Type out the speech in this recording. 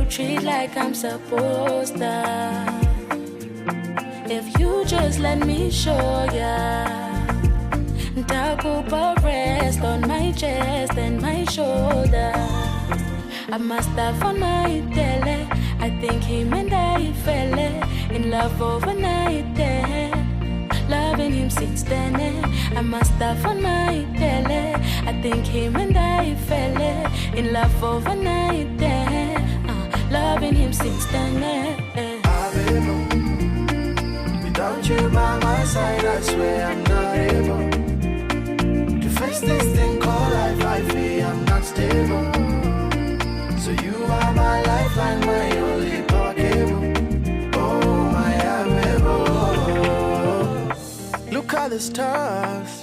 treat like I'm supposed to. If you just let me show ya, Takupa rest on my chest and my shoulder. I must have on my tele. I think him and I fell in love overnight there. Loving him since then. I must have on my tele. I think him and I fell in love overnight there. Loving him since then. Without you by my side, I swear I'm not able to face this thing called life. I feel I'm not stable. So you are my lifeline, my only power cable. Oh, my amiable. Look at the stars